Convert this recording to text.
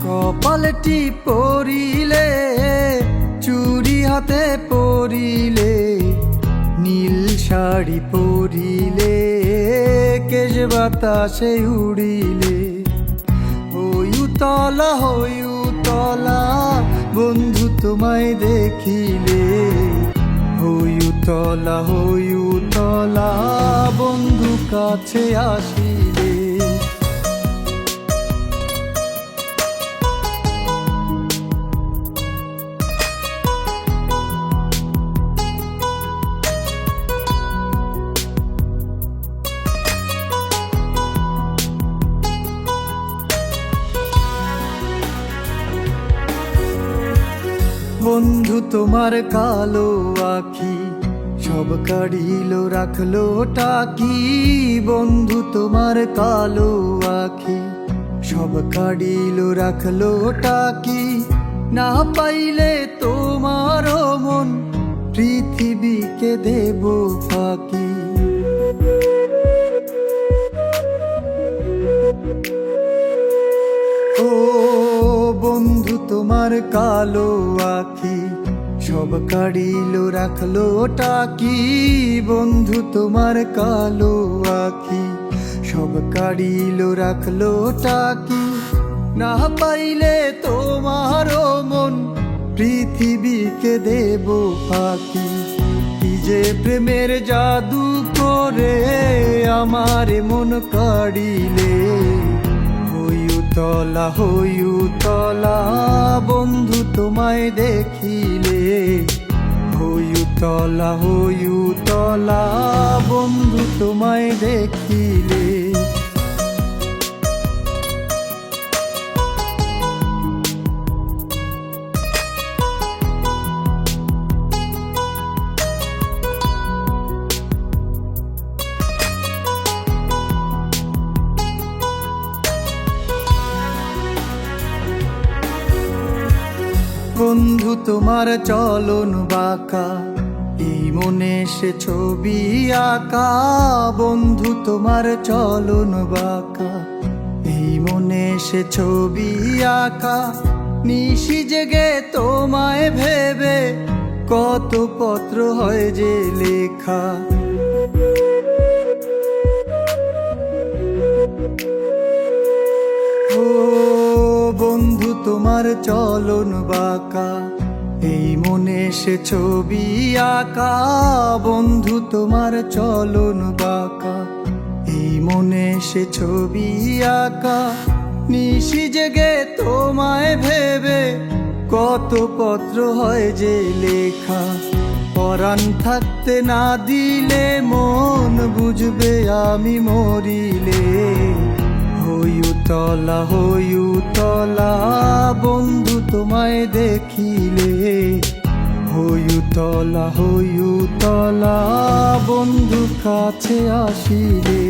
কপালটি পরিলে চুরি হাতে পরিলে নীল শাড়ি পরিলে কেশ বাতাসে উড়িলে হইউতলা হইউতলা বন্ধু তোমায় দেখিলে হইউতলা হইউতলা বন্ধু কাছে আসিলে বন্ধু তোমার কালো আখি সব কাড়িল রাখলো টাকি বন্ধু তোমার কালো আখি সব কাড়িল রাখলো টাকি না পাইলে তোমার মন পৃথিবীকে দেব ফাঁকি ও বন্ধু তোমার কালো আখি সব কাড়িল রাখলো টাকি বন্ধু তোমার কালো আখি সব কাড়িল রাখলো টাকি না পাইলে তোমার মন পৃথিবীকে দেব ফাঁকি কি যে প্রেমের জাদু করে আমার মন কাড়িলে হইউতলা হইউতলা বন্ধু তোমায় দেখিলে হইউতলা হইউতলা বন্ধু তোমায় দেখিলে বন্ধু তোমার চলন বাঁকা এই মনে সে ছবি আঁকা বন্ধু তোমার চলন বাঁকা এই মনে সে ছবি আঁকা নিশি জেগে তোমায় ভেবে কত পত্র হয় যে লেখা বন্ধু তোমার চলন বাঁকা এই মনে সে ছবি আঁকা বন্ধু তোমার চলন বাঁকা এই মনে সে ছবি আঁকা নিশি জেগে তোমায় ভেবে কত পত্র হয় যে লেখা পরাণ থাকতে না দিলে মন বুঝবে আমি মরিলে হইউতলা হইউতলা বন্ধু তোমায় দেখিলে হইউতলা হইউতলা বন্ধু কাছে আসিলে।